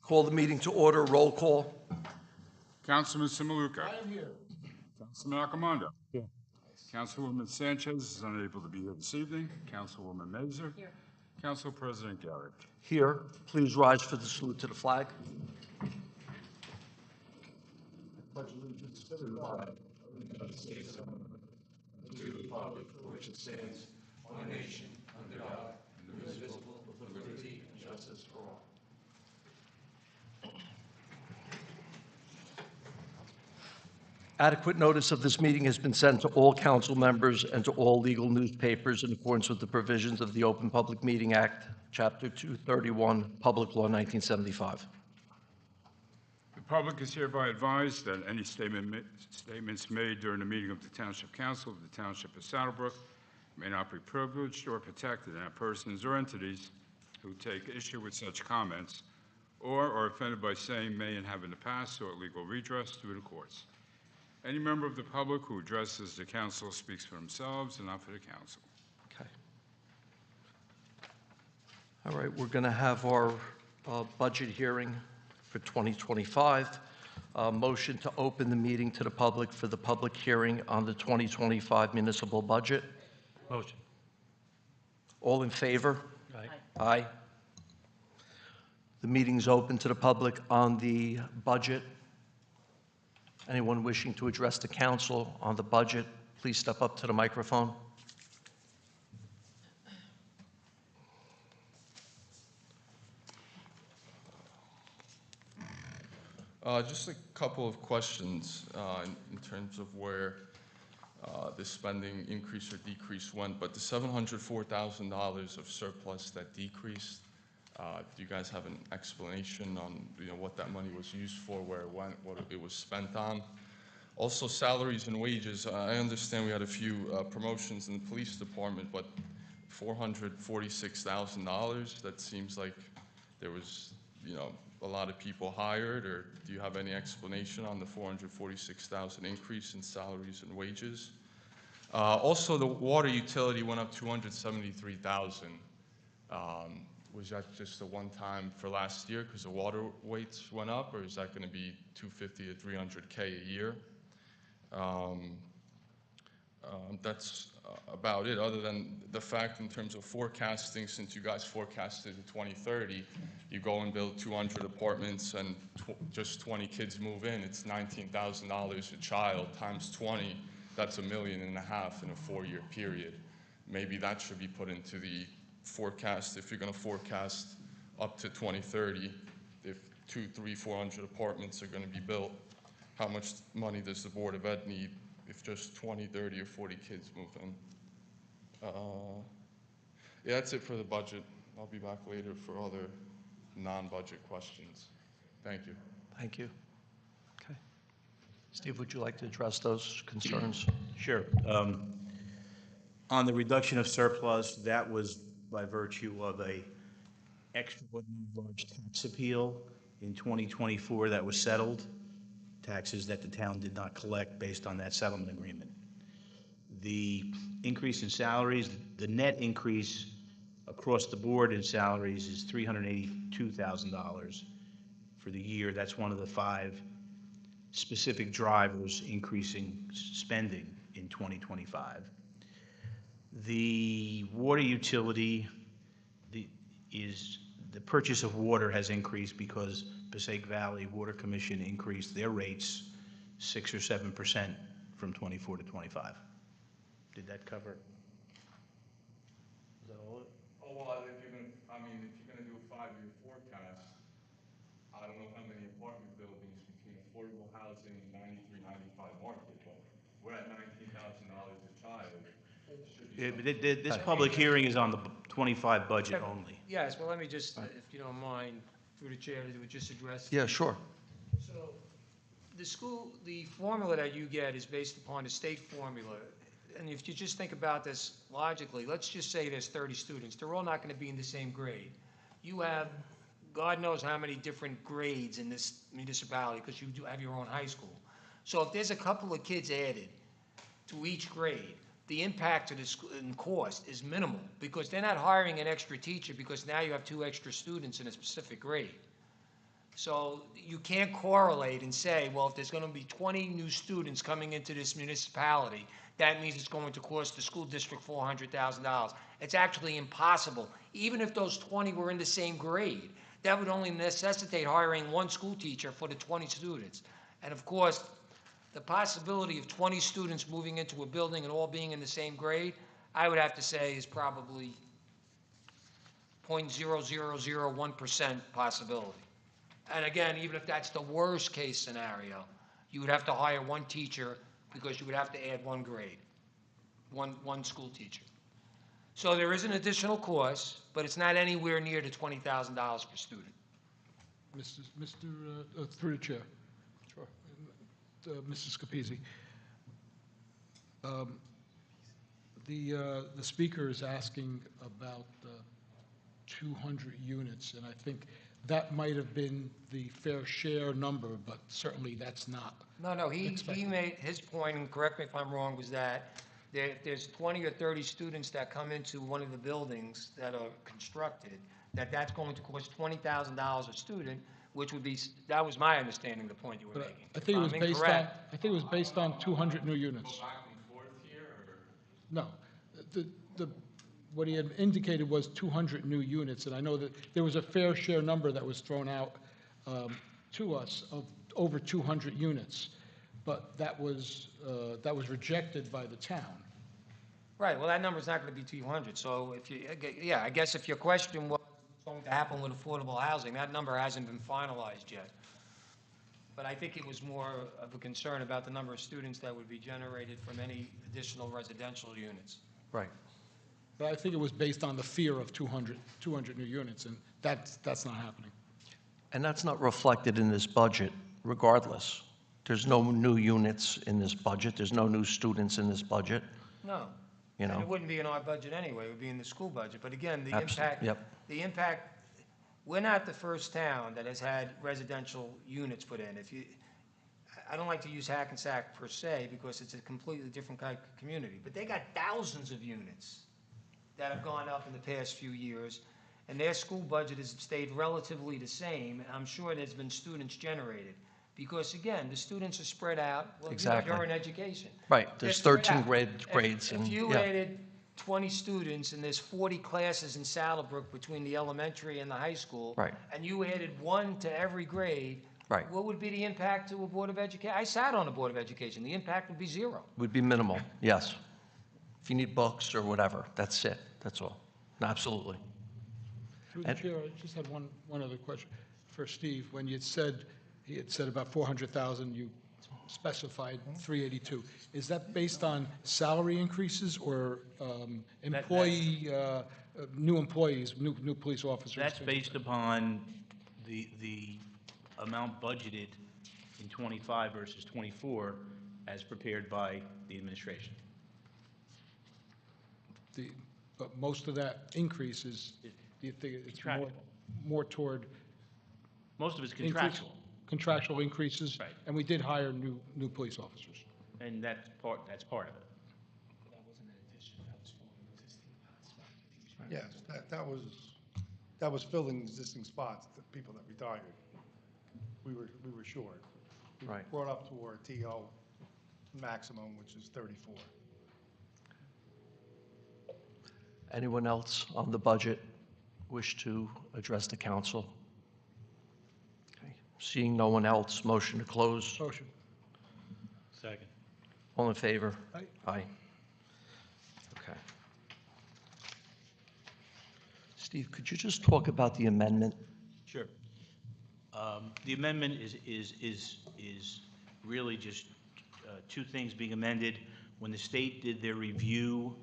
Call the meeting to order. Roll call. Councilman Simaluka. I am here. Councilman Accomando. Here. Councilwoman Sanchez is unable to be here this evening. Councilwoman Mazur. Here. Council President Garrett. Here. Please rise for the salute to the flag. Pledge allegiance to the flag of the United States of America, and to the republic for which it stands, one nation, under God, indivisible, with liberty and justice for all. Adequate notice of this meeting has been sent to all council members and to all legal newspapers in accordance with the provisions of the Open Public Meeting Act, Chapter 231, Public Law 1975. The public is hereby advised that any statements made during the meeting of the Township Council of the Township of Saddlebrook may not be privileged or protected, and that persons or entities who take issue with such comments or are offended by same may and have in the past sought legal redress through the courts. Any member of the public who addresses the council speaks for themselves and not for the council. Okay. All right, we're going to have our budget hearing for 2025. Motion to open the meeting to the public for the public hearing on the 2025 municipal budget. Motion. All in favor? Aye. Aye. The meeting's open to the public on the budget. Anyone wishing to address the council on the budget, please step up to the microphone. Just a couple of questions in terms of where the spending increase or decrease went, but the $704,000 of surplus that decreased, do you guys have an explanation on what that money was used for, where it went, what it was spent on? Also, salaries and wages. I understand we had a few promotions in the police department, but $446,000. That seems like there was, a lot of people hired. Or do you have any explanation on the $446,000 increase in salaries and wages? Also, the water utility went up $273,000. Was that just a one-time for last year because the water weights went up, or is that going to be $250,000 to $300,000 a year? That's about it, other than the fact in terms of forecasting, since you guys forecasted in 2030, you go and build 200 apartments and just 20 kids move in, it's $19,000 a child times 20, that's $1.5 million in a 4-year period. Maybe that should be put into the forecast if you're going to forecast up to 2030. If 200, 300, 400 apartments are going to be built, how much money does the Board of Ed need if just 20, 30, or 40 kids move in? Yeah, that's it for the budget. I'll be back later for other non-budget questions. Thank you. Thank you. Okay. Steve, would you like to address those concerns? Sure. On the reduction of surplus, that was by virtue of a extraordinary large tax appeal in 2024 that was settled, taxes that the town did not collect based on that settlement agreement. The increase in salaries, the net increase across the board in salaries is $382,000 for the year. That's one of the 5 specific drivers increasing spending in 2025. The water utility, the purchase of water has increased because Passaic Valley Water Commission increased their rates 6 or 7% from 24 to 25. Did that cover? Is that all? Oh, well, if you're going to do a 5-year forecast, I don't know how many apartment buildings between affordable housing and 93, 95 market, but we're at $19,000 a child. This public hearing is on the 25 budget only. Yes, well, let me just, if you don't mind, through the chair, to just address. Yeah, sure. So, the formula that you get is based upon the state formula. And if you just think about this logically, let's just say there's 30 students. They're all not going to be in the same grade. You have God knows how many different grades in this municipality because you do have your own high school. So if there's a couple of kids added to each grade, the impact to the school in cost is minimal because they're not hiring an extra teacher because now you have 2 extra students in a specific grade. So you can't correlate and say, well, if there's going to be 20 new students coming into this municipality, that means it's going to cost the school district $400,000. It's actually impossible. Even if those 20 were in the same grade, that would only necessitate hiring one school teacher for the 20 students. And of course, the possibility of 20 students moving into a building and all being in the same grade, I would have to say is probably 0.0001% possibility. And again, even if that's the worst case scenario, you would have to hire one teacher because you would have to add one grade, one school teacher. So there is an additional cost, but it's not anywhere near the $20,000 per student. Through the chair. Sure. Mrs. Capizzi. The speaker is asking about 200 units, and I think that might have been the fair share number, but certainly that's not. No, he expected. made, his point, and correct me if I'm wrong, was that if there's 20 or 30 students that come into one of the buildings that are constructed, that's going to cost $20,000 a student, which would be, that was my understanding, the point you were But making. I think it was If I'm based on, incorrect, I think it was based on 200 new units. No, what he had indicated was 200 new units, and I know that there was a fair share number that was thrown out to us of over 200 units, but that was rejected by the town. Right, well, that number's not going to be 200, so if you, yeah, I guess if your question was what's going to happen with affordable housing, that number hasn't been finalized yet. But I think it was more of a concern about the number of students that would be generated from any additional residential units. Right. But I think it was based on the fear of 200 new units, and that's not happening. And that's not reflected in this budget regardless. There's no new units in this budget. There's no new students in this budget, No. you And it know? wouldn't be in our budget anyway, it would be in the school budget. But again, Yep. the impact, we're not the first town that has had residential units put in. I don't like to use Hackensack per se because it's a completely different kind of community, but they got thousands of units that have gone up in the past few years, and their school budget has stayed relatively the same. And I'm sure there's been students generated. Because again, the students are spread out. Well, Exactly. You're in education. Right, They're there's spread 13 out. grades and, If you yeah. added 20 students and there's 40 classes in Saddlebrook between the elementary and the high school. Right. And you added one to every grade. Right. What would be the impact to a Board of Education? I sat on a Board of Education. The impact would be zero. Would be minimal, yes. If you need books or whatever, that's it, that's all. Absolutely. Through the chair, I just had one other question for Steve. When you said, he had said about 400,000, you specified 382. Is that based on salary increases or employee, new employees, new police officers? That's based upon the amount budgeted in '25 versus '24 as prepared by the administration. But most of that increase is, do you think it's Contractual. more toward Most of it's increase- contractual, contractual increases? Right. And we did hire new police officers. and that's part of it. Yes, that was filling existing spots, the people that retired. We were short. We Right. brought up to our TO maximum, which is 34. Anyone else on the budget wish to address the council? Okay. Seeing no one else, motion to close. Motion. Second. All in favor? Aye. Aye. Okay. Steve, could you just talk about the amendment? Sure. The amendment is really just two things being amended. When the state did their review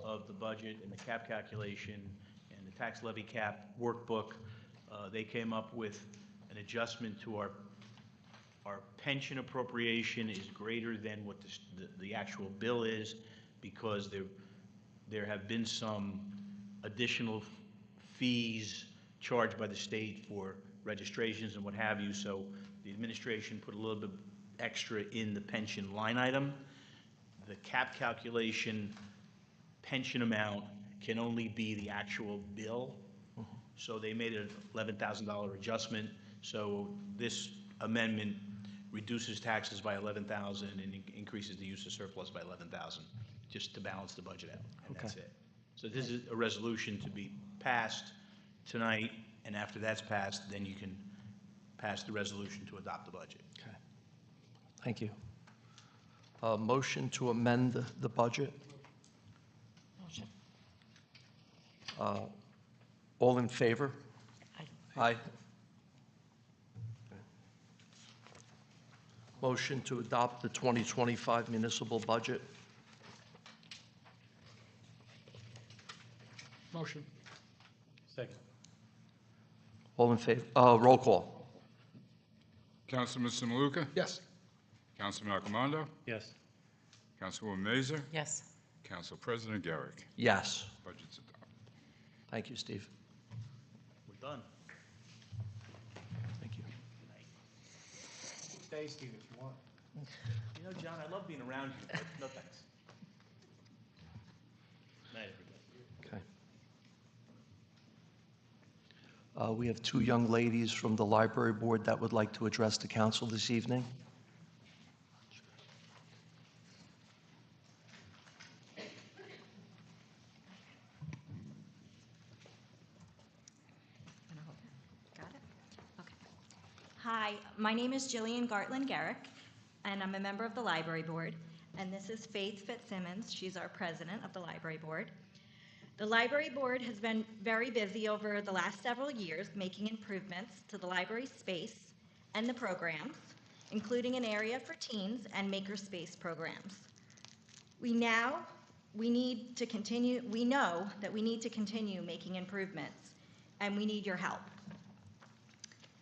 of the budget and the cap calculation and the tax levy cap workbook, they came up with an adjustment to our pension appropriation is greater than what the actual bill is because there have been some additional fees charged by the state for registrations and what have you, so the administration put a little bit extra in the pension line item. The cap calculation pension amount can only be the actual bill, so they made an $11,000 adjustment So this amendment reduces taxes by 11,000 and increases the use of surplus by 11,000, just to balance the budget out, and that's Okay. it. So this is a resolution to be passed tonight, and after that's passed, then you can pass the resolution to adopt the budget. Okay. Thank you. Motion to amend the budget? Motion. All in favor? Aye. Motion to adopt the 2025 municipal budget? Motion. Second. All in favor? Roll call. Councilman Maluka? Yes. Councilman Accomando? Yes. Councilwoman Mazer? Yes. Council President Garrick. Yes. Budget's adopted. Thank you, Steve. We're done. Thank you. Stay, Steve, if you want. You know, John, I love being around you, but no thanks. Night, everybody. Okay. We have two young ladies from the library board that would like to address the council this evening. Got it? Okay. Hi, my name is Jillian Gartland Garrick, and I'm a member of the library board. And this is Faith Fitzsimmons. She's our president of the library board. The library board has been very busy over the last several years making improvements to the library space and the programs, including an area for teens and makerspace programs. We know that we need to continue making improvements, and we need your help.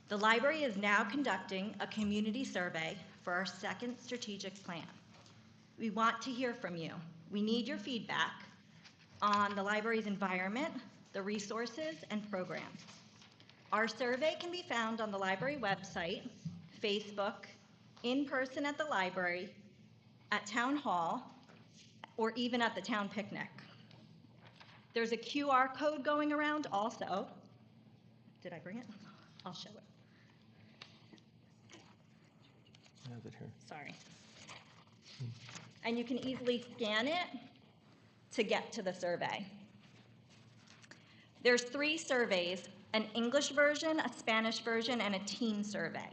The library is now conducting a community survey for our second strategic plan. We want to hear from you. We need your feedback on the library's environment, the resources, and programs. Our survey can be found on the library website, Facebook, in person at the library, at Town Hall, or even at the town picnic. There's a QR code going around also. Did I bring it? I'll show it. I have it here. Sorry. And you can easily scan it to get to the survey. There's 3 surveys, an English version, a Spanish version, and a teen survey.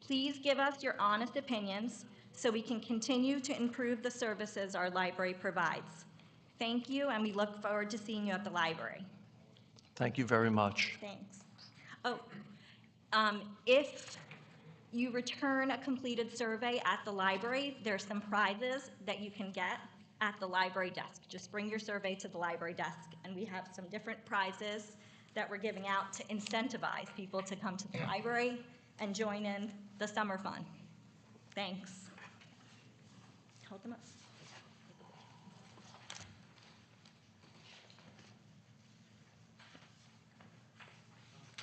Please give us your honest opinions so we can continue to improve the services our library provides. Thank you, and we look forward to seeing you at the library. Thank you very much. Thanks. Oh, if you return a completed survey at the library, there's some prizes that you can get at the library desk. Just bring your survey to the library desk, and we have some different prizes that we're giving out to incentivize people to come to the library and join in the summer fun. Thanks. Hold them up.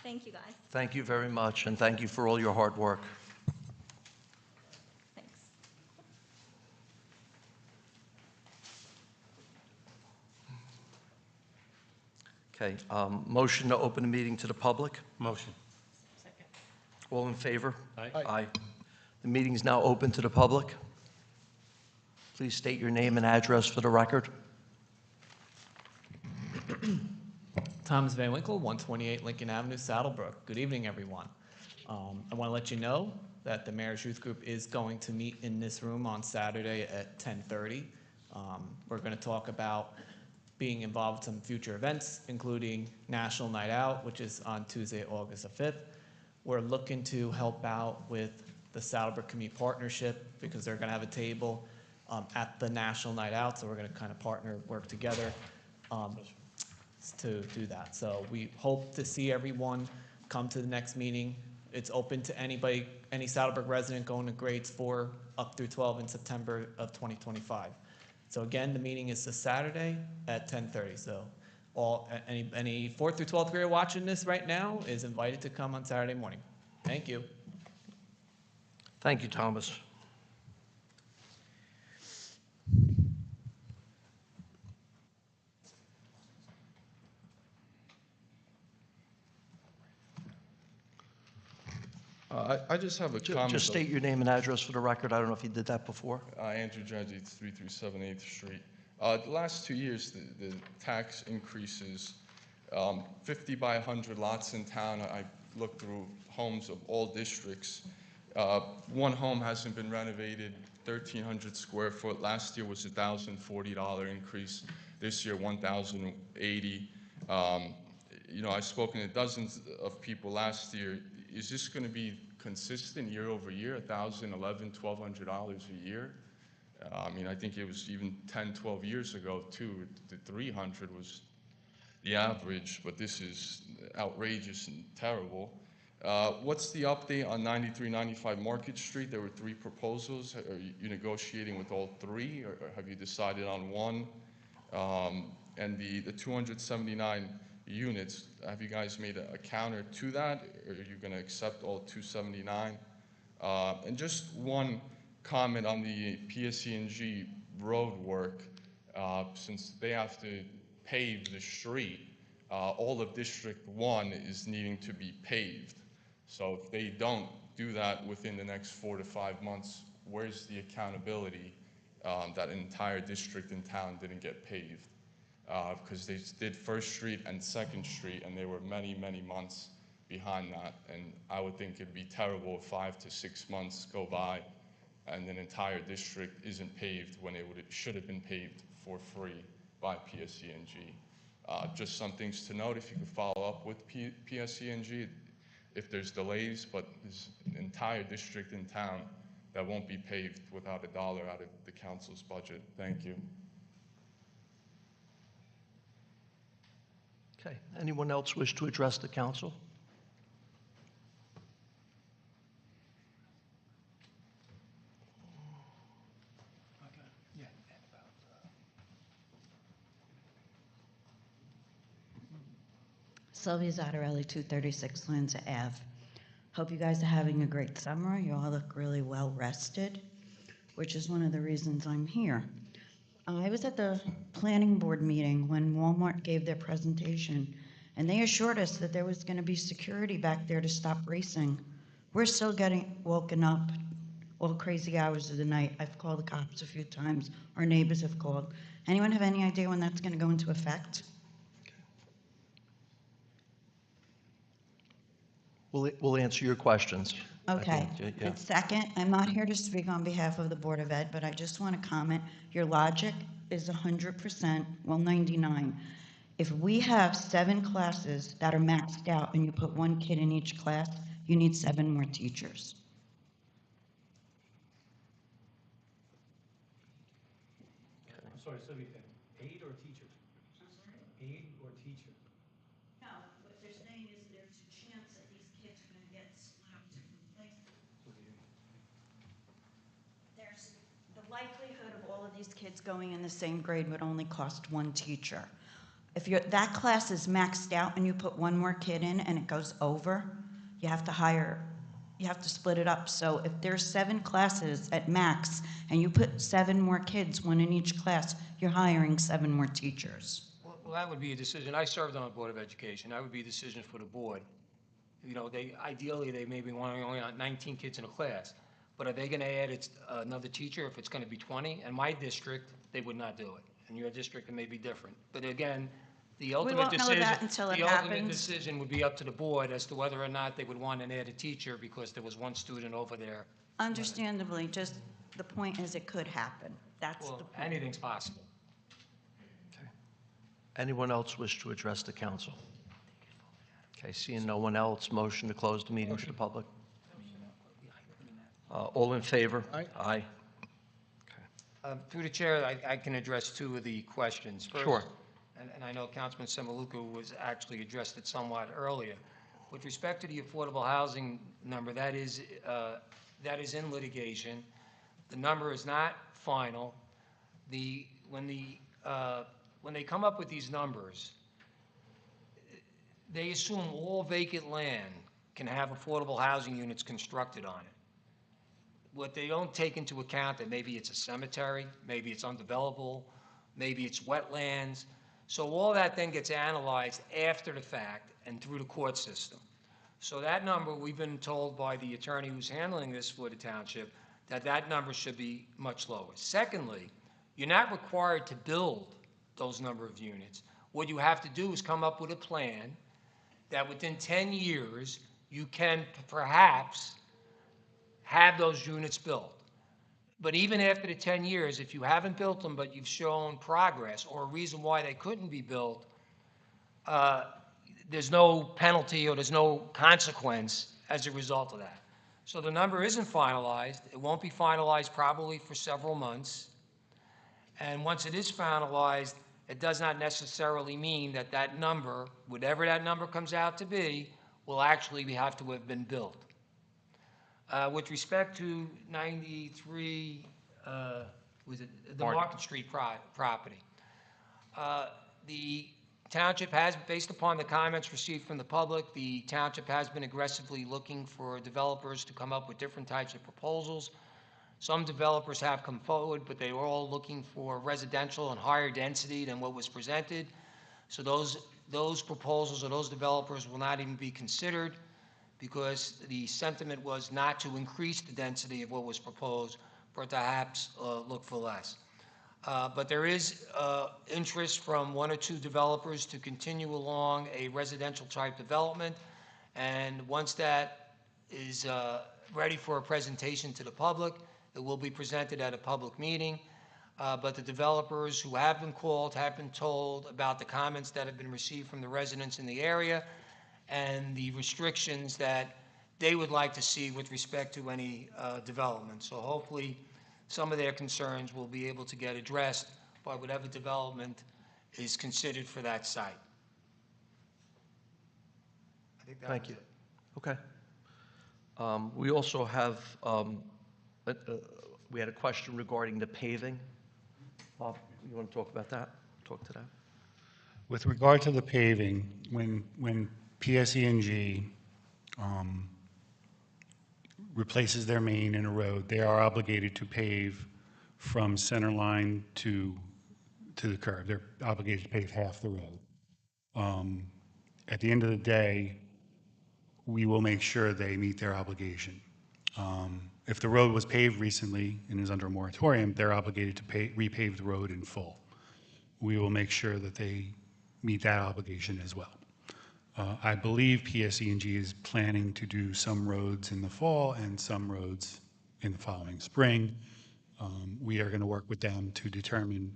Thank you, guys. Thank you very much, and thank you for all your hard work. Thanks. Okay, motion to open the meeting to the public? Motion. Second. All in favor? Aye. Aye. The meeting is now open to the public. Please state your name and address for the record. Thomas Van Winkle, 128 Lincoln Avenue, Saddlebrook. Good evening, everyone. I want to let you know that the Mayor's Youth Group is going to meet in this room on Saturday at 10:30. We're going to talk about being involved in some future events, including National Night Out, which is on Tuesday, August the 5th. We're looking to help out with the Saddlebrook Community Partnership because they're going to have a table at the National Night Out, so we're going to kind of work together to do that. So we hope to see everyone come to the next meeting. It's open to anybody, any Saddlebrook resident going to grades 4 up through 12 in September of 2025. So again, the meeting is this Saturday at 10:30. So any 4th through 12th grader watching this right now is invited to come on Saturday morning. Thank you. Thank you, Thomas. I just have a comment. Just state your name and address for the record. I don't know if you did that before. Andrew Dredge, 337 8th Street. The last 2 years, the tax increases, 50 by 100 lots in town. I looked through homes of all districts. One home hasn't been renovated, 1,300 square foot. Last year was a $1,040 increase. This year, $1,080. You know, I've spoken to dozens of people last year. Is this going to be consistent year over year, $1,000, $1,100, $1,200 a year? I mean, I think it was even 10, 12 years ago, too. The 300 was the average, but this is outrageous and terrible. What's the update on 9395 Market Street? There were 3 proposals. Are you negotiating with all 3, or have you decided on one? And the 279 units, have you guys made a counter to that, or are you going to accept all 279? And just one comment on the PSE&G road work. Since they have to pave the street, all of District 1 is needing to be paved. So if they don't do that within the next 4 to 5 months, where's the accountability that an entire district in town didn't get paved? Because they did First Street and Second Street, and they were many, many months behind that. And I would think it'd be terrible if 5 to 6 months go by and an entire district isn't paved when it should have been paved for free by PSE&G. Just some things to note, if you could follow up with PSE&G, if there's delays, but there's an entire district in town that won't be paved without $1 out of the council's budget. Thank you. Okay. Anyone else wish to address the council? Sylvia Zottarelli, 236 Lanza Ave. Hope you guys are having a great summer. You all look really well rested, which is one of the reasons I'm here. I was at the planning board meeting when Walmart gave their presentation, and they assured us that there was going to be security back there to stop racing. We're still getting woken up all crazy hours of the night. I've called the cops a few times. Our neighbors have called. Anyone have any idea when that's going to go into effect? We'll answer your questions. Okay. Yeah. And second, I'm not here to speak on behalf of the Board of Ed, but I just want to comment, your logic is 100%, well, 99. If we have 7 classes that are maxed out and you put 1 kid in each class, you need 7 more teachers. I'm sorry, Sylvia, aid or teacher? Aid or teacher? No, what they're saying is there's a chance that these kids are going to get swapped different places. There's the likelihood of all of these kids going in the same grade would only cost 1 teacher. If that class is maxed out and you put 1 more kid in and it goes over, you have to split it up. So if there's 7 classes at max and you put 7 more kids, 1 in each class, you're hiring 7 more teachers. Well, that would be a decision. I served on the Board of Education. That would be a decision for the board. You know, ideally, they maybe want only 19 kids in a class. But are they going to add another teacher if it's going to be 20? In my district, they would not do it. In your district, it may be different. But again, the ultimate won't know decision, that until it the ultimate happens. decision would be up to the board as to whether or not they would want to add a teacher because there was 1 student over there. Understandably, just the point is it could happen. That's the Well, point. anything's possible. Anyone else wish to address the council? Okay, seeing no one else, motion to close the meeting to the public. All in favor? Aye. Aye. Through the chair, I can address 2 of the questions. First, Sure. and I know Councilman Semaluka was actually addressed it somewhat earlier. With respect to the affordable housing number, that is in litigation. The number is not final. When they come up with these numbers, they assume all vacant land can have affordable housing units constructed on it. What they don't take into account that maybe it's a cemetery, maybe it's undevelopable, maybe it's wetlands. So all that then gets analyzed after the fact and through the court system. So that number, we've been told by the attorney who's handling this for the township, that that number should be much lower. Secondly, you're not required to build those number of units. What you have to do is come up with a plan that within 10 years, you can perhaps have those units built. But even after the 10 years, if you haven't built them, but you've shown progress or a reason why they couldn't be built, there's no penalty or there's no consequence as a result of that. So the number isn't finalized. It won't be finalized probably for several months. And once it is finalized, it does not necessarily mean that that number, whatever that number comes out to be, will actually have to have been built. With respect to 93, was it the Market Street property? The township has, based upon the comments received from the public, the township has been aggressively looking for developers to come up with different types of proposals. Some developers have come forward, but they were all looking for residential and higher density than what was presented. So those proposals or those developers will not even be considered because the sentiment was not to increase the density of what was proposed, but perhaps look for less. But there is interest from one or two developers to continue along a residential type development. And once that is ready for a presentation to the public, it will be presented at a public meeting. But the developers who have been called have been told about the comments that have been received from the residents in the area and the restrictions that they would like to see with respect to any development. So hopefully some of their concerns will be able to get addressed by whatever development is considered for that site. I think that Thank was you. it. Okay. We also have, we had a question regarding the paving. Bob, you want to talk about that? Talk to that? With regard to the paving, when PSE&G replaces their main in a road, they are obligated to pave from center line to the curb. They're obligated to pave half the road. At the end of the day, we will make sure they meet their obligation. If the road was paved recently and is under a moratorium, they're obligated to repave the road in full. We will make sure that they meet that obligation as well. I believe PSE&G is planning to do some roads in the fall and some roads in the following spring. We are going to work with them to determine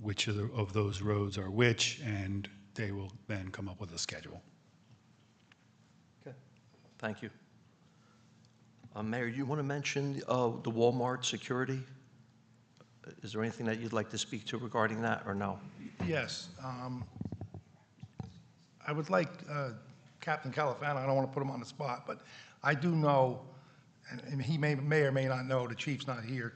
which of those roads are which, and they will then come up with a schedule. Okay. Thank you. Mayor, you want to mention the Walmart security? Is there anything that you'd like to speak to regarding that, or no? Yes. I would like Captain Califano, I don't want to put him on the spot, but I do know, and he may or may not know, the chief's not here,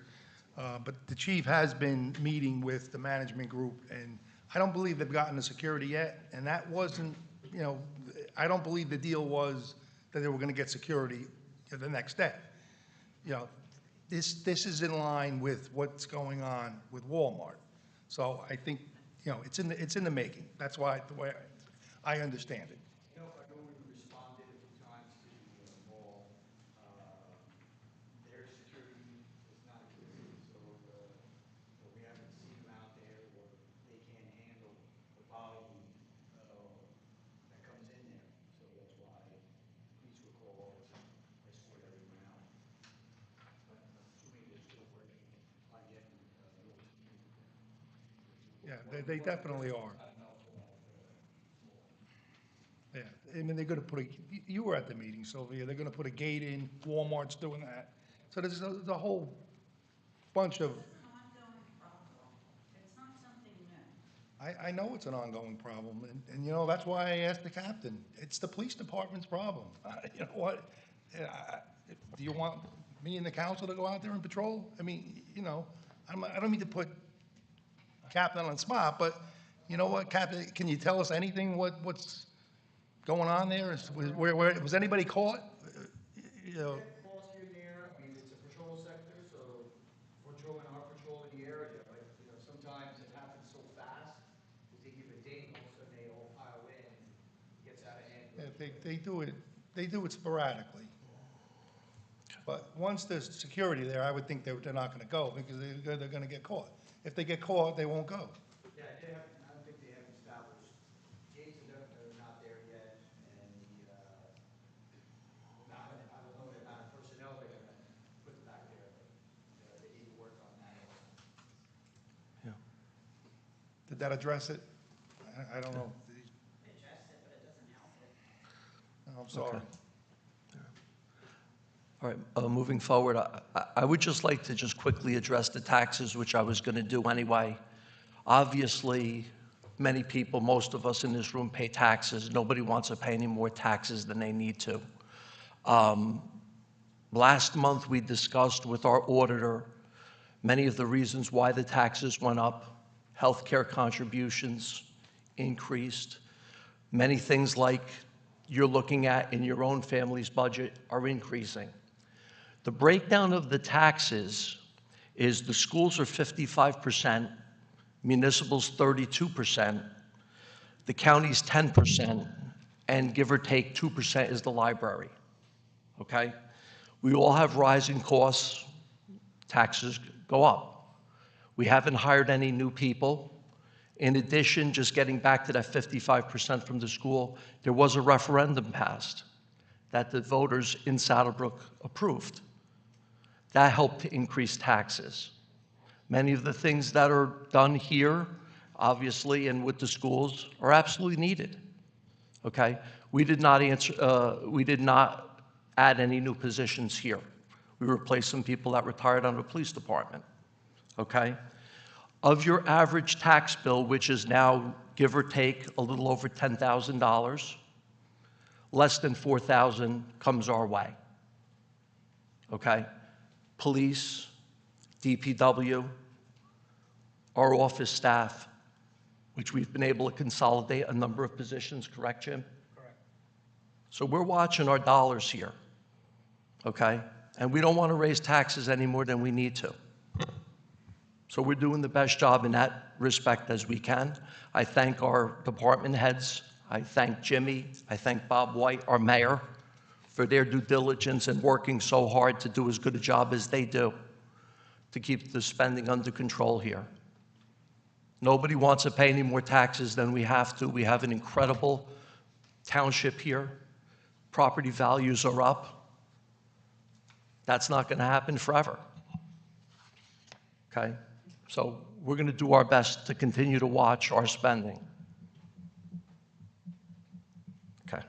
but the chief has been meeting with the management group, and I don't believe they've gotten the security yet, and that wasn't, I don't believe the deal was that they were going to get security the next day. This is in line with what's going on with Walmart. So I think, it's in the making. That's why, the way I understand it. I know we responded a few times to the mall. Their security is not existing, so we haven't seen them out there, or they can't handle the volume that comes in there. So that's why police were called, escort everyone out. But I'm assuming they're still working on getting more security. Yeah, they definitely are. Yeah, I mean, they're going to put you were at the meeting, Sylvia, they're going to put a gate in, Walmart's doing that. So there's a whole bunch of, It's an ongoing problem. It's not something new. I know it's an ongoing problem, and that's why I asked the captain. It's the police department's problem. You know what? Do you want me and the council to go out there and patrol? I mean, I don't mean to put Captain on the spot, but you know what, Captain, can you tell us anything, what's going on there? Was anybody caught? Calls here and there, I mean, it's a patrol sector, so patrolmen are patrolling the area, but, sometimes it happens so fast, because they give a date, all of a sudden they all pile in, and it gets out of hand. Yeah, they do it They do it sporadically. But once there's security there, I would think they're not gonna go, because they're gonna get caught. If they get caught, they won't go. Yeah, I don't think they have established, gates are not there yet, and I don't know the amount of personnel they're gonna put back there, but they need to work on that also. Did that address it? I don't know. Address it, but it doesn't help it. Oh, I'm sorry. Okay. All right, moving forward, I would just like to just quickly address the taxes, which I was going to do anyway. Obviously, many people, most of us in this room pay taxes. Nobody wants to pay any more taxes than they need to. Last month, we discussed with our auditor many of the reasons why the taxes went up. Healthcare contributions increased. Many things like you're looking at in your own family's budget are increasing. The breakdown of the taxes is the schools are 55%, municipals 32%, the county's 10%, and give or take 2% is the library, okay? We all have rising costs, taxes go up. We haven't hired any new people. In addition, just getting back to that 55% from the school, there was a referendum passed that the voters in Saddlebrook approved. That helped to increase taxes. Many of the things that are done here, obviously, and with the schools are absolutely needed, okay? We did not add any new positions here. We replaced some people that retired on the police department, okay? Of your average tax bill, which is now, give or take, a little over $10,000, less than $4,000 comes our way, okay? Police, DPW, our office staff, which we've been able to consolidate a number of positions, correct, Jim? Correct. So we're watching our dollars here, okay? And we don't want to raise taxes any more than we need to. So we're doing the best job in that respect as we can. I thank our department heads. I thank Jimmy. I thank Bob White, our mayor, for their due diligence and working so hard to do as good a job as they do to keep the spending under control here. Nobody wants to pay any more taxes than we have to. We have an incredible township here. Property values are up. That's not going to happen forever. Okay? So we're going to do our best to continue to watch our spending. Okay.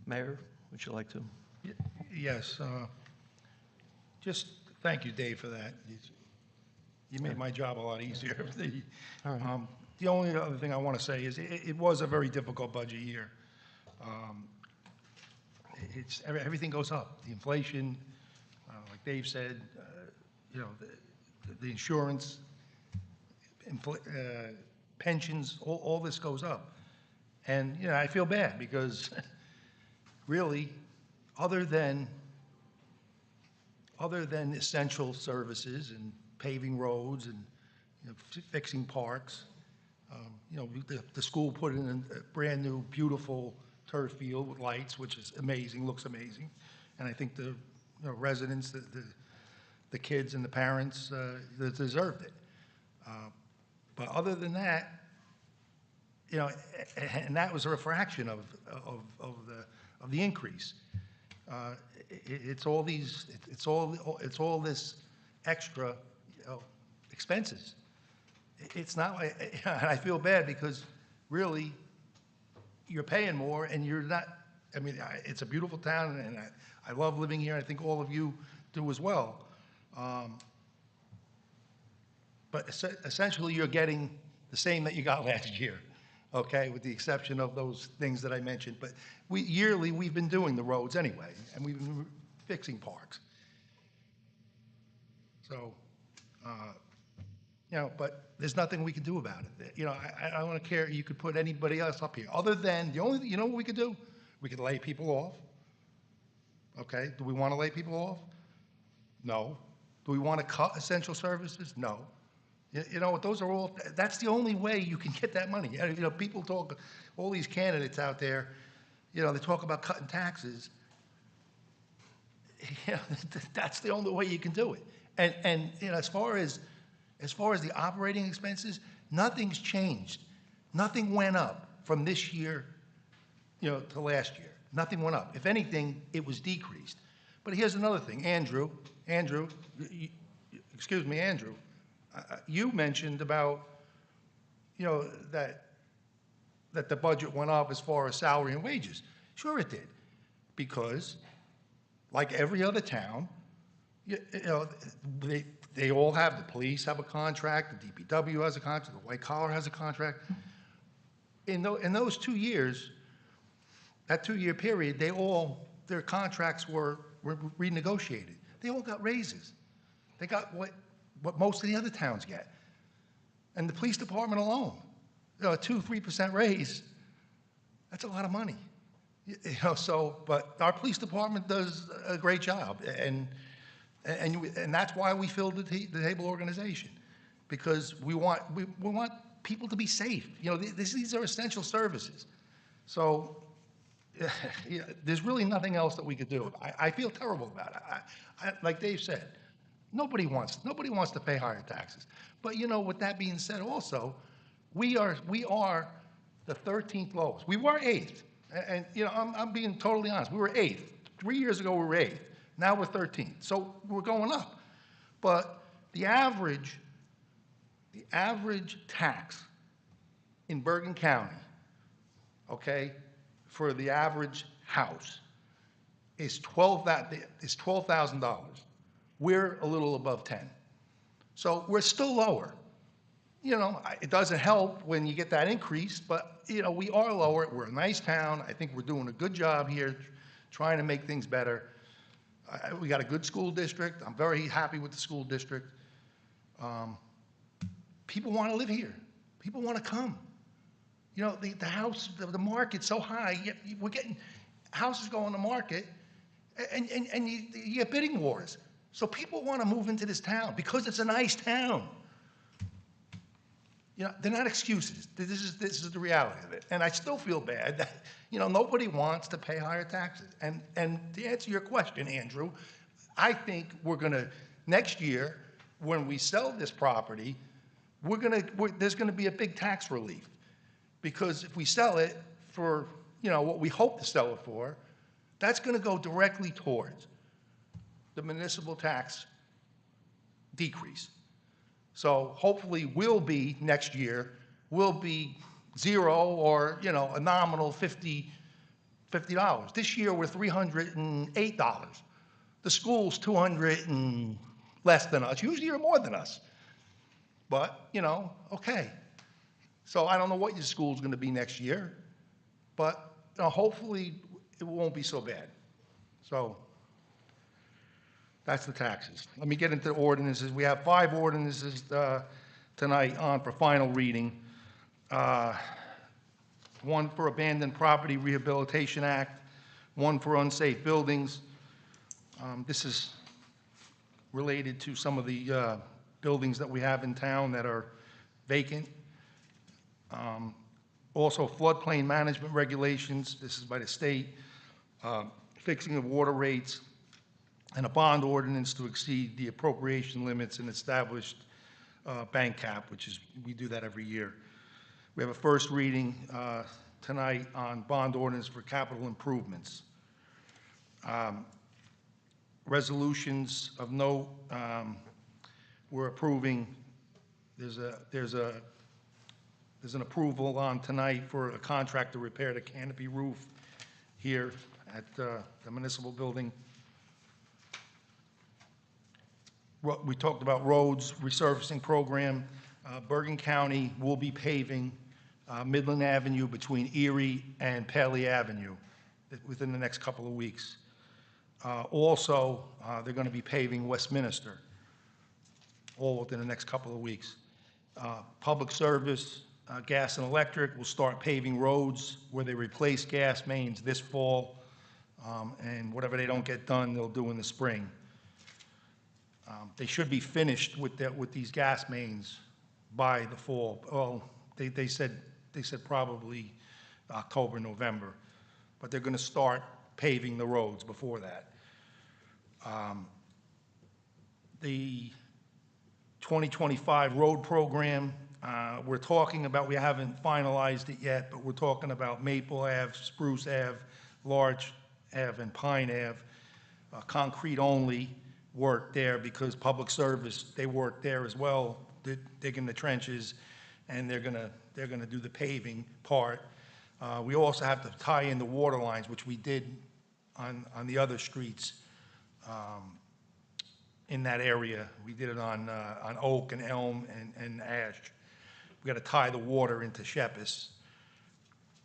Mayor, would you like to? Yes, just thank you, Dave, for that. You made my job a lot easier. The only other thing I want to say is it was a very difficult budget year. Everything goes up. The inflation, like Dave said, you know, the insurance, pensions, all this goes up. And, you know, I feel bad because really, other than essential services and paving roads and, you know, fixing parks, you know, the school put in a brand-new, beautiful turf field with lights, which is amazing, looks amazing. And I think the, you know, residents, the kids and the parents that deserved it. But other than that, you know, and that was a fraction of the increase. It's all this extra, you know, expenses. It's not like, I feel bad because really you're paying more and you're not, I mean, it's a beautiful town and I love living here. I think all of you do as well. But essentially you're getting the same that you got last year, okay, with the exception of those things that I mentioned. But yearly we've been doing the roads anyway, and we've been fixing parks. So, you know, but there's nothing we can do about it. You know, I don't want to care. You could put anybody else up here, other than the only, you know what we could do? We could lay people off. Okay, do we want to lay people off? No. Do we want to cut essential services? No. You know, those are all, that's the only way you can get that money. You know, people talk, all these candidates out there, you know, they talk about cutting taxes. you know, that's the only way you can do it. And, you know, as far as the operating expenses, nothing's changed. Nothing went up from this year, you know, to last year. Nothing went up. If anything, it was decreased. But here's another thing, Andrew, excuse me, Andrew, you mentioned about, you know, that the budget went up as far as salary and wages. Sure it did, because like every other town, you know, they all have, the police have a contract, the DPW has a contract, the white collar has a contract. In those 2 years, that 2-year period, their contracts were renegotiated. They all got raises. They got what most of the other towns get. And the police department alone, you know, a 2-3% raise, that's a lot of money. You know, so, but our police department does a great job, and that's why we filled the table organization, because we want people to be safe. You know, these are essential services. So, yeah, there's really nothing else that we could do. I feel terrible about it. Like Dave said, nobody wants to pay higher taxes. But, you know, with that being said also, we are the 13th lowest. We were 8th. And, you know, I'm being totally honest. We were 8th. 3 years ago, we were 8th. Now we're 13th. So we're going up. But the average tax in Bergen County, okay, for the average house is $12,000. We're a little above 10. So we're still lower. You know, it doesn't help when you get that increase, but, you know, we are lower. We're a nice town. I think we're doing a good job here, trying to make things better. We got a good school district. I'm very happy with the school district. People want to live here. People want to come. You know, the house, the market's so high. We're getting houses go on the market, and you get bidding wars. So people want to move into this town because it's a nice town. You know, they're not excuses. This is the reality of it. And I still feel bad that, you know, nobody wants to pay higher taxes. And to answer your question, Andrew, I think next year, when we sell this property, there's gonna be a big tax relief. Because if we sell it for, you know, what we hope to sell it for, that's gonna go directly towards the municipal tax decrease. So hopefully next year, we'll be zero or, you know, a nominal $50. This year, we're $308. The school's 200 and less than us. Usually you're more than us. But, you know, okay. So I don't know what your school's gonna be next year, but, you know, hopefully it won't be so bad. So that's the taxes. Let me get into the ordinances. We have 5 ordinances tonight on for final reading. One for Abandoned Property Rehabilitation Act, one for unsafe buildings. This is related to some of the buildings that we have in town that are vacant. Also floodplain management regulations. This is by the state. Fixing of water rates, and a bond ordinance to exceed the appropriation limits and established bank cap, we do that every year. We have a first reading tonight on bond ordinance for capital improvements. Resolutions of note, we're approving, there's an approval on tonight for a contract to repair the canopy roof here at the municipal building. We talked about roads, resurfacing program. Bergen County will be paving Midland Avenue between Erie and Paley Avenue within the next couple of weeks. Also, they're going to be paving Westminster, all within the next couple of weeks. Public service, gas and electric will start paving roads where they replace gas mains this fall, and whatever they don't get done, they'll do in the spring. They should be finished with these gas mains by the fall. Well, they said probably October, November, but they're going to start paving the roads before that. The 2025 road program, we're talking about, we haven't finalized it yet, but we're talking about Maple Ave, Spruce Ave, Larch Ave, and Pine Ave. Concrete only work there because Public Service, they work there as well, digging the trenches, and they're gonna do the paving part. We also have to tie in the water lines, which we did on the other streets in that area. We did it on Oak and Elm and Ash. We got to tie the water into Sheppis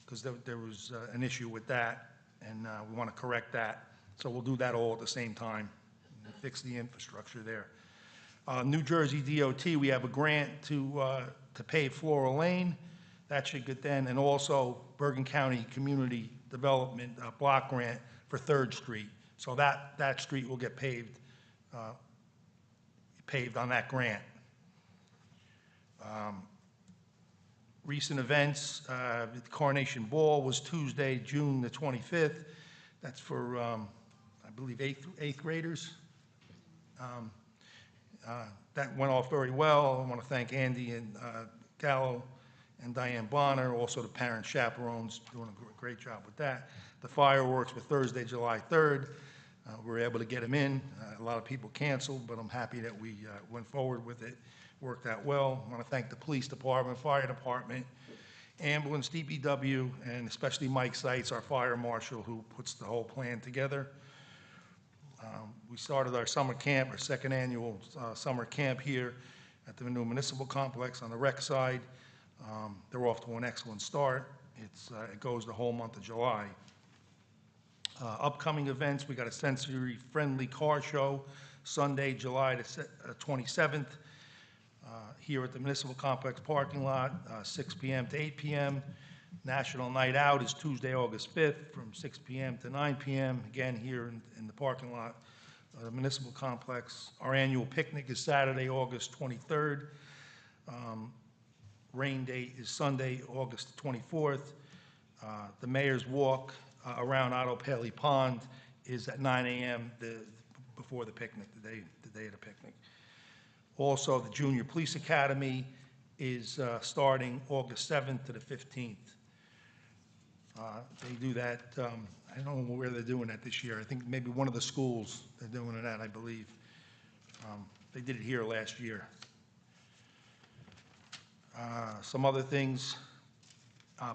because there was an issue with that, and we want to correct that. So we'll do that all at the same time, and fix the infrastructure there. New Jersey DOT, we have a grant to pave Floral Lane. That should get done, and also Bergen County Community Development Block Grant for 3rd Street. So that street will get paved on that grant. Recent events, the Coronation Ball was Tuesday, June the 25th. That's for, I believe, eighth graders. That went off very well. I want to thank Andy and Gallo and Diane Bonner, also the parent chaperones, doing a great job with that. The fireworks were Thursday, July 3rd. We were able to get them in. A lot of people canceled, but I'm happy that we went forward with it. Worked out well. I want to thank the police department, fire department, ambulance, DPW, and especially Mike Seitz, our fire marshal, who puts the whole plan together. We started our summer camp, our 2nd annual summer camp here at the new municipal complex on the rec side. They're off to an excellent start. It goes the whole month of July. Upcoming events, we got a sensory-friendly car show Sunday, July the 27th, here at the municipal complex parking lot, 6 p.m. to 8 p.m. National Night Out is Tuesday, August 5th, from 6 p.m. to 9 p.m., again here in the parking lot, municipal complex. Our annual picnic is Saturday, August 23rd. Rain date is Sunday, August 24th. The Mayor's Walk around Otto Paley Pond is at 9 a.m. before the picnic, the day of the picnic. Also, the Junior Police Academy is starting August 7th to the 15th. They do that, I don't know where they're doing that this year. I think maybe one of the schools they're doing it at, I believe. They did it here last year. Some other things,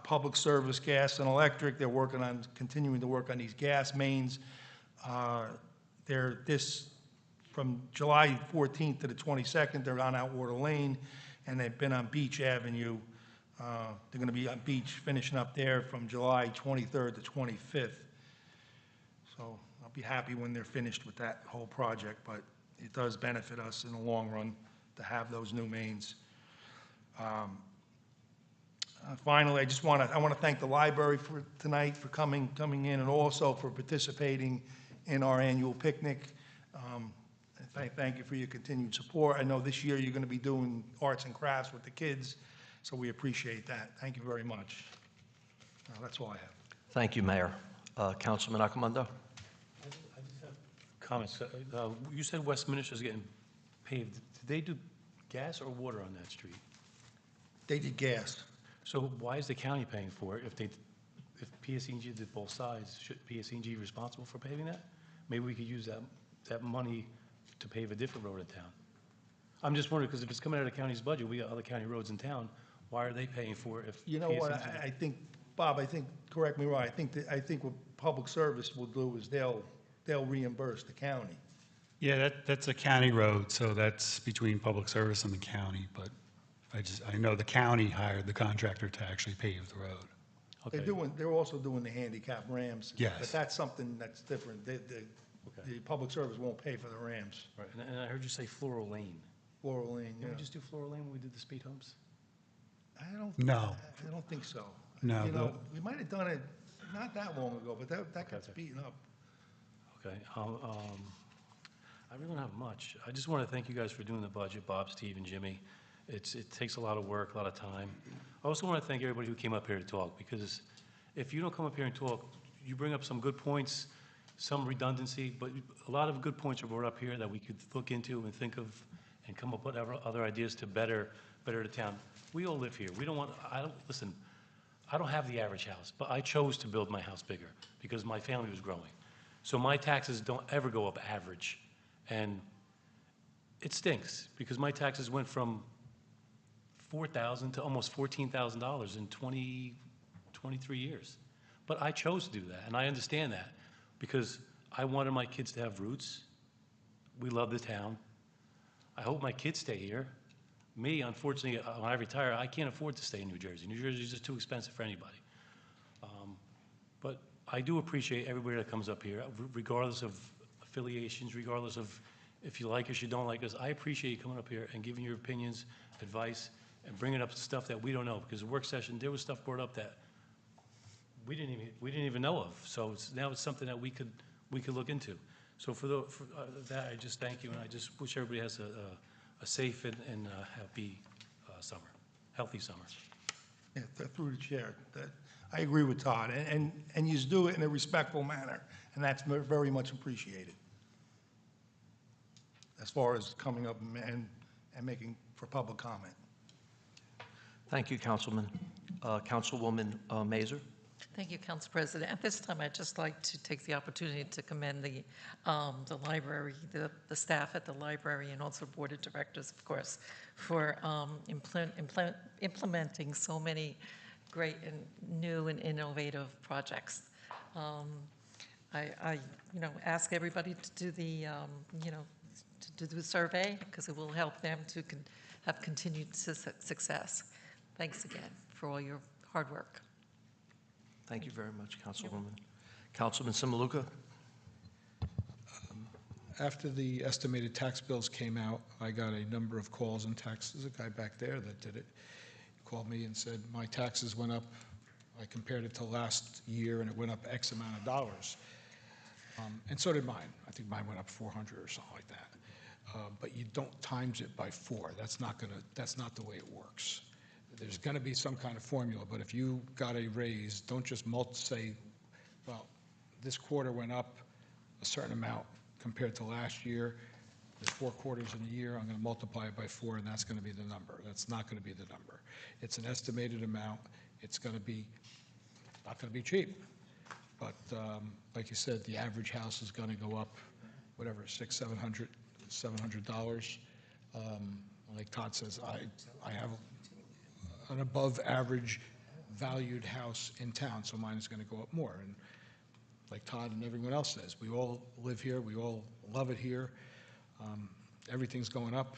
Public Service, gas and electric, they're continuing to work on these gas mains. From July 14th to the 22nd, they're on Outwater Lane, and they've been on Beach Avenue. They're going to be on Beach, finishing up there from July 23rd to 25th. So I'll be happy when they're finished with that whole project, but it does benefit us in the long run to have those new mains. Finally, I want to thank the library for tonight for coming in, and also for participating in our annual picnic. Thank you for your continued support. I know this year you're going to be doing arts and crafts with the kids, so we appreciate that. Thank you very much. That's all I have. Thank you, Mayor. Councilman Accomando? I just have comments. You said Westminster's getting paved. Did they do gas or water on that street? They did gas. So why is the county paying for it? If PSE&G did both sides, should PSE&G be responsible for paving that? Maybe we could use that money to pave a different road in town. I'm just wondering, because if it's coming out of the county's budget, we got other county roads in town, why are they paying for it if? You know what, I think, Bob, correct me wrong, I think what Public Service will do is they'll reimburse the county. Yeah, that's a county road, so that's between Public Service and the county, but I know the county hired the contractor to actually pave the road. Okay. They're also doing the handicap ramps. Yes. But that's something that's different. The Public Service won't pay for the ramps. Right, and I heard you say Floral Lane. Floral Lane, yeah. Didn't we just do Floral Lane when we did the speed humps? I don't think so. No, You know, we might have done it not that long ago, but that got speeding up. Okay. I really don't have much. I just want to thank you guys for doing the budget, Bob, Steve, and Jimmy. It takes a lot of work, a lot of time. I also want to thank everybody who came up here to talk, because if you don't come up here and talk, you bring up some good points, some redundancy, but a lot of good points were brought up here that we could look into and think of and come up with other ideas to better the town. We all live here. We don't want, listen, I don't have the average house, but I chose to build my house bigger because my family was growing. So my taxes don't ever go up average. And it stinks because my taxes went from $4,000 to almost $14,000 in 23 years. But I chose to do that, and I understand that because I wanted my kids to have roots. We love the town. I hope my kids stay here. Me, unfortunately, when I retire, I can't afford to stay in New Jersey. New Jersey is just too expensive for anybody. But I do appreciate everybody that comes up here, regardless of affiliations, regardless of if you like us, you don't like us. I appreciate you coming up here and giving your opinions, advice, and bringing up stuff that we don't know. Because the work session, there was stuff brought up that we didn't even know of. So now it's something that we could look into. So for that, I just thank you, and I just wish everybody has a safe and happy summer, healthy summer. Yeah, through the chair, I agree with Todd, and you do it in a respectful manner, and that's very much appreciated. As far as coming up and making for public comment. Thank you, Councilman. Councilwoman Mazur. Thank you, Council President. At this time, I'd just like to take the opportunity to commend the library, the staff at the library, and also Board of Directors, of course, for implementing so many great and new and innovative projects. I ask everybody to do the, to do the survey because it will help them to have continued success. Thanks again for all your hard work. Thank you very much, Councilwoman. Councilman Simaluka. After the estimated tax bills came out, I got a number of calls and texts. There's a guy back there that did it. He called me and said, my taxes went up. I compared it to last year, and it went up X amount of dollars. And so did mine. I think mine went up 400 or something like that. But you don't times it by 4. That's not the way it works. There's going to be some kind of formula, but if you got a raise, don't just say, well, this quarter went up a certain amount compared to last year. There's 4 quarters in a year. I'm going to multiply it by 4, and that's going to be the number. That's not going to be the number. It's an estimated amount. It's going to be not going to be cheap, but like you said, the average house is going to go up, whatever, $600, $700. Like Todd says, I have an above average valued house in town, so mine is going to go up more. And like Todd and everyone else says, we all live here, we all love it here. Everything's going up.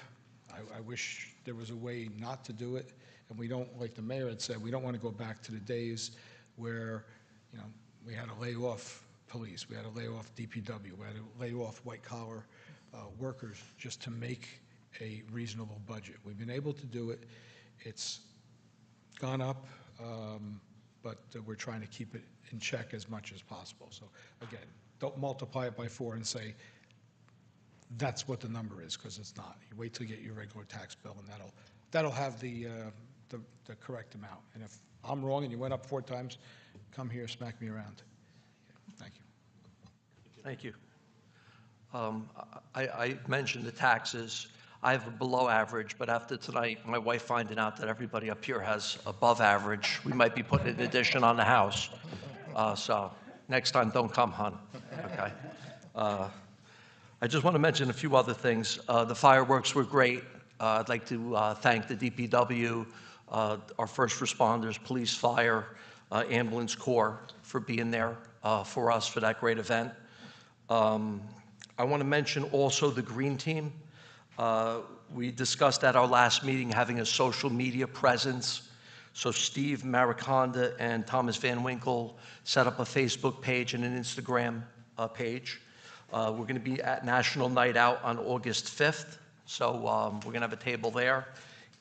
I wish there was a way not to do it, and we don't, like the mayor had said, we don't want to go back to the days where, we had to lay off police, we had to lay off DPW, we had to lay off white collar workers just to make a reasonable budget. We've been able to do it. It's gone up, but we're trying to keep it in check as much as possible. So again, don't multiply it by 4 and say that's what the number is, because it's not. You wait till you get your regular tax bill, and that'll have the correct amount. And if I'm wrong and you went up 4 times, come here, smack me around. Thank you. Thank you. I mentioned the taxes. I have a below average, but after tonight, my wife finding out that everybody up here has above average, we might be putting an addition on the house. So next time, don't come, hon, okay? I just want to mention a few other things. The fireworks were great. I'd like to thank the DPW, our first responders, police, fire, ambulance corps for being there for us for that great event. I want to mention also the Green Team. We discussed at our last meeting having a social media presence. So Steve Mariconda and Thomas Van Winkle set up a Facebook page and an Instagram page. We're going to be at National Night Out on August 5th. So we're going to have a table there.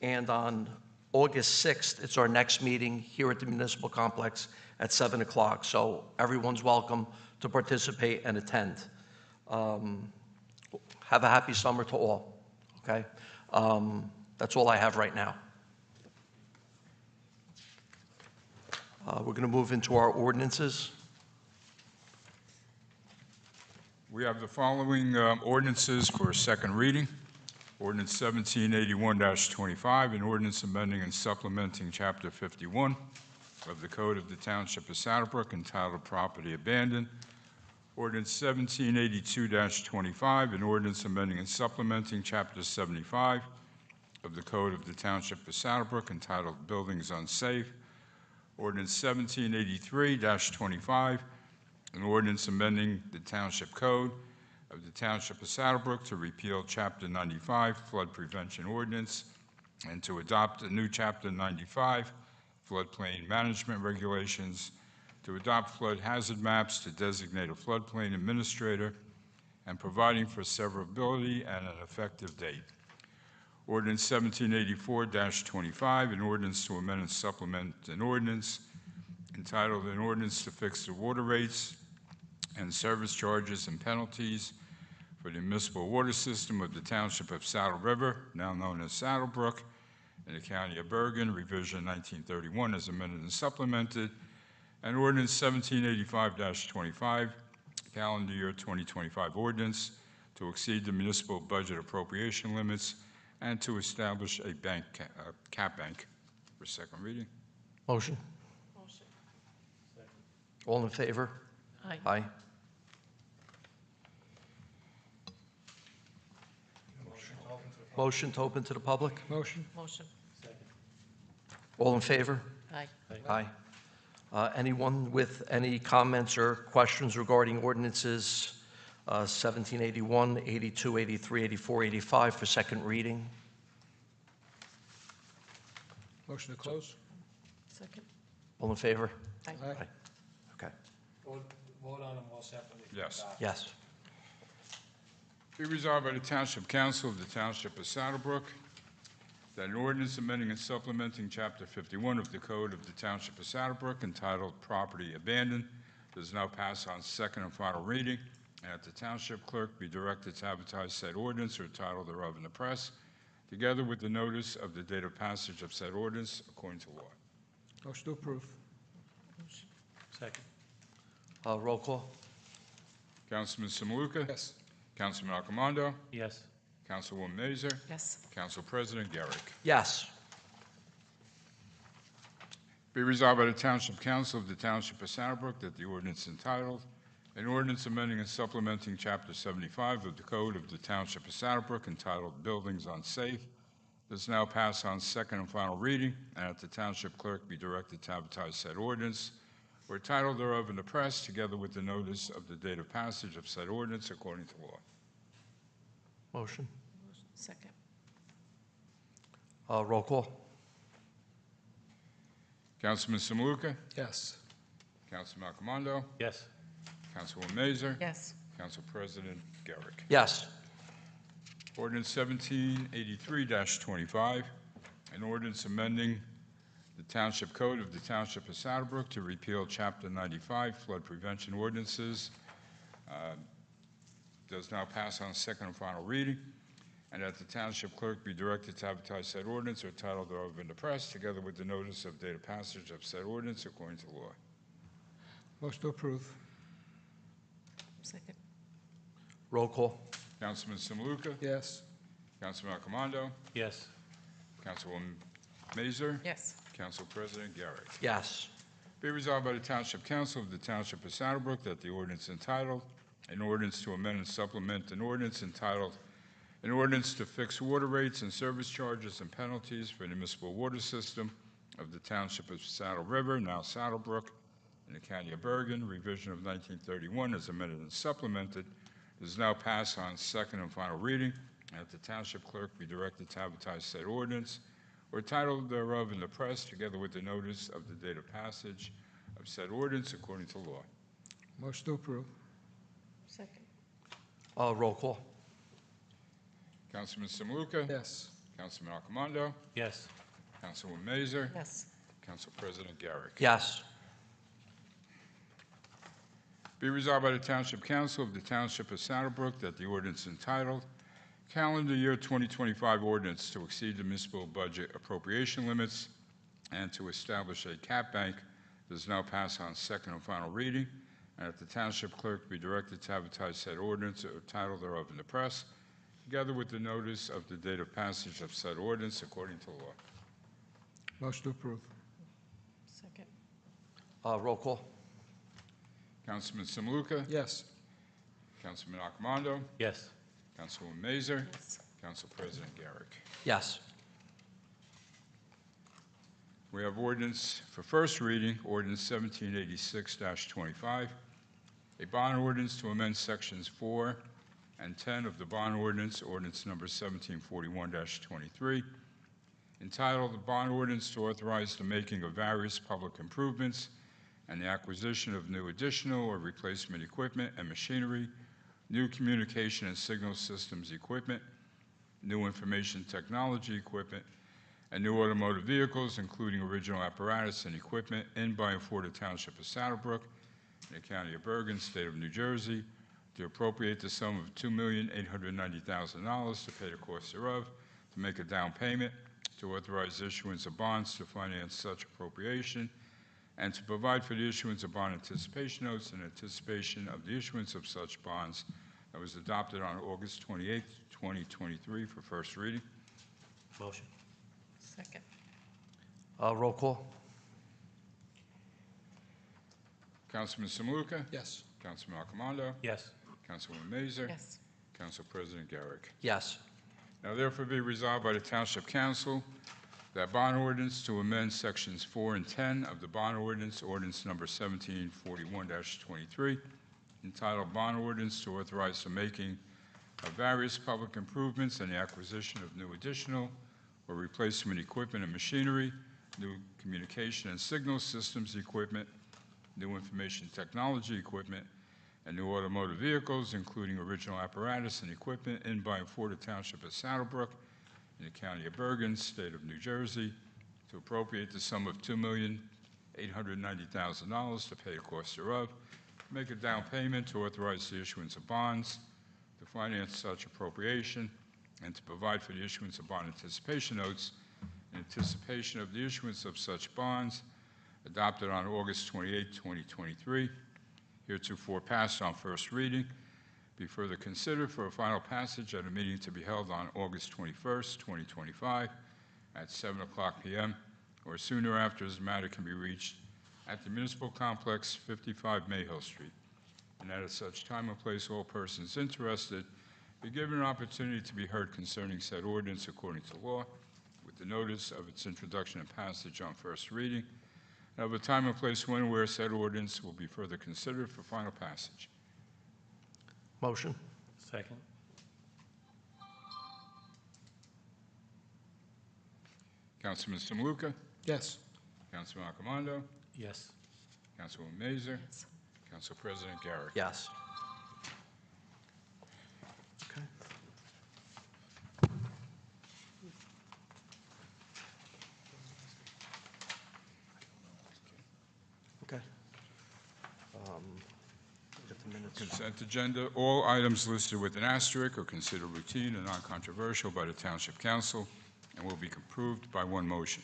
And on August 6th, it's our next meeting here at the Municipal Complex at 7 o'clock. So everyone's welcome to participate and attend. Have a happy summer to all. Okay? That's all I have right now. We're going to move into our ordinances. We have the following ordinances for second reading. Ordinance 1781-25, an ordinance amending and supplementing Chapter 51 of the Code of the Township of Saddlebrook entitled Property Abandoned. Ordinance 1782-25, an ordinance amending and supplementing Chapter 75 of the Code of the Township of Saddlebrook entitled Buildings Unsafe. Ordinance 1783-25, an ordinance amending the Township Code of the Township of Saddlebrook to repeal Chapter 95 Flood Prevention Ordinance and to adopt a new Chapter 95 Floodplain Management Regulations, to adopt flood hazard maps, to designate a floodplain administrator, and providing for severability and an effective date. Ordinance 1784-25, an ordinance to amend and supplement an ordinance entitled An Ordinance to Fix the Water Rates and Service Charges and Penalties for the Municipal Water System of the Township of Saddle River, now known as Saddlebrook, in the County of Bergen, revision 1931 as amended and supplemented, and Ordinance 1785-25, calendar year 2025 ordinance to exceed the municipal budget appropriation limits and to establish a bank, cap bank for second reading. Motion? Motion. All in favor? Aye. Aye. Motion to open to the public? Motion? Motion. All in favor? Aye. Aye. Anyone with any comments or questions regarding ordinances 1781, 82, 83, 84, 85 for second reading? Motion to close? Second. All in favor? Aye. Aye. Okay. Vote on them all separately. Yes. Yes. Be resolved by the Township Council of the Township of Saddlebrook that an ordinance amending and supplementing Chapter 51 of the Code of the Township of Saddlebrook entitled Property Abandoned does now pass on second and final reading, and that the Township Clerk be directed to advertise said ordinance or title thereof in the press, together with the notice of the date of passage of said ordinance according to law. Motion to approve? Second. Roll call? Councilman Samaluka? Yes. Councilman Alcomondo? Yes. Councilwoman Mazer? Yes. Council President Garrick. Yes. Be resolved by the Township Council of the Township of Saddlebrook that the ordinance entitled, an ordinance amending and supplementing Chapter 75 of the Code of the Township of Saddlebrook entitled Buildings Unsafe, does now pass on second and final reading, and that the Township Clerk be directed to advertise said ordinance or title thereof in the press, together with the notice of the date of passage of said ordinance according to law. Motion? Second. Roll call? Councilman Samaluka? Yes. Councilman Alcomondo? Yes. Councilwoman Mazer? Yes. Council President Garrick. Yes. Ordinance 1783-25, an ordinance amending the Township Code of the Township of Saddlebrook to repeal Chapter 95 Flood Prevention Ordinances, does now pass on second and final reading, and that the Township Clerk be directed to advertise said ordinance or title thereof in the press, together with the notice of date of passage of said ordinance according to law. Motion to approve? Second. Roll call? Councilman Samaluka? Yes. Councilman Alcomondo? Yes. Councilwoman Mazer? Yes. Council President Garrick. Yes. Be resolved by the Township Council of the Township of Saddlebrook that the ordinance entitled, an ordinance to amend and supplement an ordinance entitled, an ordinance to fix water rates and service charges and penalties for the municipal water system of the Township of Saddle River, now Saddlebrook, in the County of Bergen, revision of 1931 as amended and supplemented, is now passed on second and final reading, and that the Township Clerk be directed to advertise said ordinance or title thereof in the press, together with the notice of the date of passage of said ordinance according to law. Motion to approve? Second. Roll call? Councilman Samaluka? Yes. Councilman Alcomondo? Yes. Councilwoman Mazer? Yes. Council President Garrick. Yes. Be resolved by the Township Council of the Township of Saddlebrook that the ordinance entitled Calendar Year 2025 Ordinance to exceed the municipal budget appropriation limits and to establish a cap bank does now pass on second and final reading, and that the township clerk be directed to advertise said ordinance or title thereof in the press, together with the notice of the date of passage of said ordinance according to law. Motion to approve. Second. Roll call. Councilman Simuluka? Yes. Councilman Accomando? Yes. Councilwoman Mazer? Yes. Council President Garrick. Yes. We have ordinance for first reading, ordinance 1786-25, a bond ordinance to amend sections 4 and 10 of the bond ordinance, ordinance number 1741-23, entitled "The Bond Ordinance to Authorize the Making of Various Public Improvements and the Acquisition of New Additional or Replacement Equipment and Machinery, New Communication and Signal Systems Equipment, New Information Technology Equipment, and new automotive vehicles, including original apparatus and equipment, in by and for the Township of Saddlebrook, in the County of Bergen, State of New Jersey, to appropriate the sum of $2,890,000 to pay the costs thereof, to make a down payment, to authorize issuance of bonds to finance such appropriation, and to provide for the issuance of bond anticipation notes in anticipation of the issuance of such bonds, that was adopted on August 28, 2023, for first reading. Motion. Second. Roll call. Councilman Simuluka? Yes. Councilman Accomando? Yes. Councilwoman Mazer? Yes. Council President Garrick. Yes. Now therefore be resolved by the Township Council that bond ordinance to amend sections 4 and 10 of the bond ordinance, ordinance number 1741-23, entitled Bond Ordinance to Authorize the Making of Various Public Improvements and the Acquisition of New Additional or Replacement Equipment and Machinery, New Communication and Signal Systems Equipment, New Information Technology Equipment, and new automotive vehicles, including original apparatus and equipment, in by and for the Township of Saddlebrook, in the County of Bergen, State of New Jersey, to appropriate the sum of $2,890,000 to pay the costs thereof, make a down payment to authorize the issuance of bonds, to finance such appropriation, and to provide for the issuance of bond anticipation notes in anticipation of the issuance of such bonds, adopted on August 28, 2023, heretofore passed on first reading, be further considered for a final passage at a meeting to be held on August 21st, 2025, at 7 o'clock p.m., or sooner after, as the matter can be reached at the Municipal Complex, 55 Mayhill Street, and that at such time and place all persons interested be given an opportunity to be heard concerning said ordinance according to law, with the notice of its introduction and passage on first reading, and of a time and place when and where said ordinance will be further considered for final passage. Motion. Second. Councilman Simuluka? Yes. Councilman Accomando? Yes. Councilwoman Mazer? Council President Garrick. Yes. Okay. Okay. Get the minutes. Consent agenda. All items listed with an asterisk are considered routine and non-controversial by the Township Council and will be approved by one motion.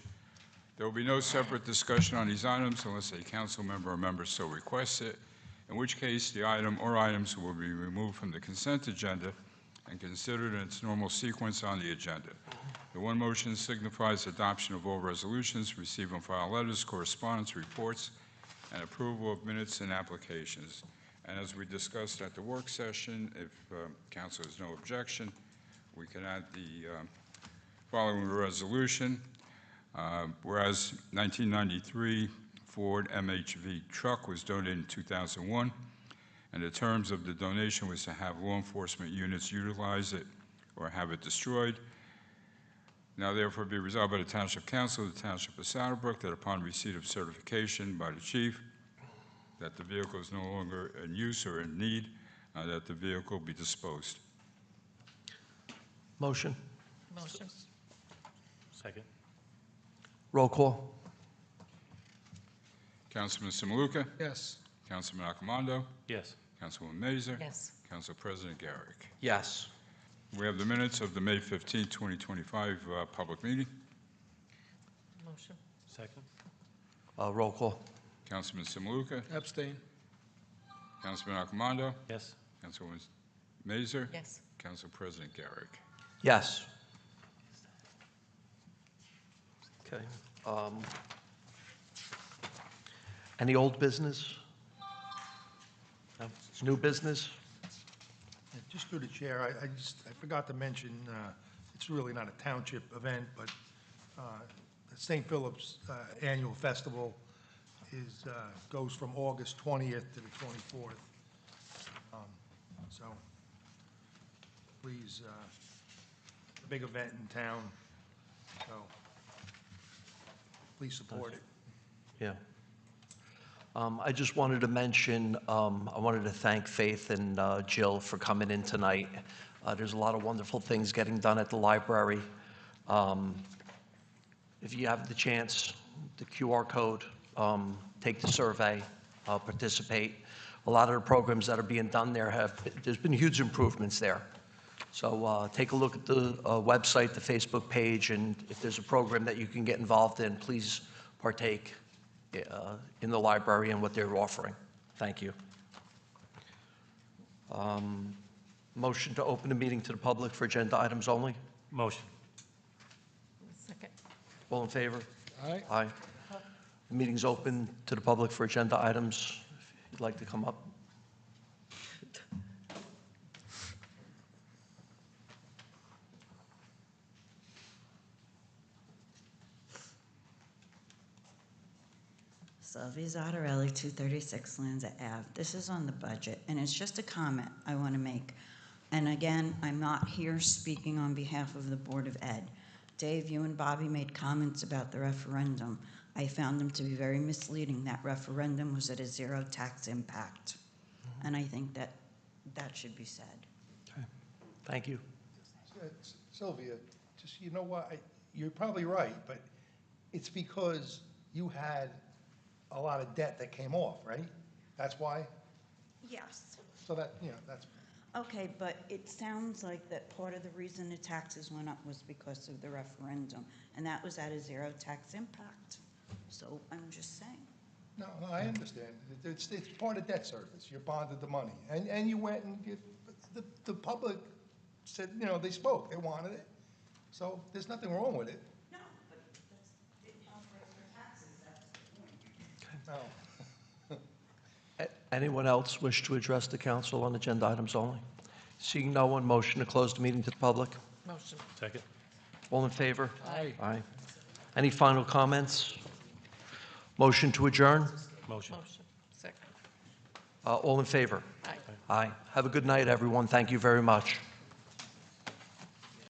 There will be no separate discussion on these items unless a council member or member so requests it, in which case the item or items will be removed from the consent agenda and considered in its normal sequence on the agenda. The one motion signifies adoption of all resolutions, receive and file letters, correspondence, reports, and approval of minutes and applications. And as we discussed at the work session, if council has no objection, we can add the following resolution. Whereas 1993 Ford MHV truck was donated in 2001, and the terms of the donation was to have law enforcement units utilize it or have it destroyed. Now therefore be resolved by the Township Council of the Township of Saddlebrook that upon receipt of certification by the chief that the vehicle is no longer in use or in need, that the vehicle be disposed. Motion. Motion. Second. Roll call. Councilman Simuluka? Yes. Councilman Accomando? Yes. Councilwoman Mazer? Yes. Council President Garrick. Yes. We have the minutes of the May 15, 2025 public meeting. Motion. Second. Roll call. Councilman Simuluka? Abstain. Councilman Accomando. Yes? Councilwoman Mazer. Yes. Council President Garrick. Yes. Okay. Any old business? No? New business? Just through the chair, I forgot to mention, it's really not a township event, but the St. Philip's Annual Festival goes from August 20th to the 24th. So please, a big event in town, so please support it. Yeah. I just wanted to mention, I wanted to thank Faith and Jill for coming in tonight. There's a lot of wonderful things getting done at the library. If you have the chance, the QR code, take the survey, participate. A lot of the programs that are being done there there's been huge improvements there. So take a look at the website, the Facebook page, and if there's a program that you can get involved in, please partake in the library and what they're offering. Thank you. Motion to open the meeting to the public for agenda items only. Motion. Second. All in favor? Aye. Aye. The meeting's open to the public for agenda items. If you'd like to come up. Sylvia Zottarelli, 236 Lanza Ave. This is on the budget, and it's just a comment I want to make. And again, I'm not here speaking on behalf of the Board of Ed. Dave, you and Bobby made comments about the referendum. I found them to be very misleading. That referendum was at a zero tax impact. And I think that should be said. Okay. Thank you. Sylvia, just, you know what, you're probably right, but it's because you had a lot of debt that came off, right? That's why? Yes. So that, that's, Okay, but it sounds like that part of the reason the taxes went up was because of the referendum, and that was at a zero tax impact. So I'm just saying. no, I understand. It's part of debt service. You bonded the money. And you went and the public said, they spoke. They wanted it. So there's nothing wrong with it. No, but it helped raise their taxes, that's the point. No. Anyone else wish to address the council on agenda items only? Seeing no one, motion to close the meeting to the public. Motion. Second. All in favor? Aye. Aye. Any final comments? Motion to adjourn? Motion. Motion. Second. All in favor? Aye. Aye. Have a good night, everyone. Thank you very much.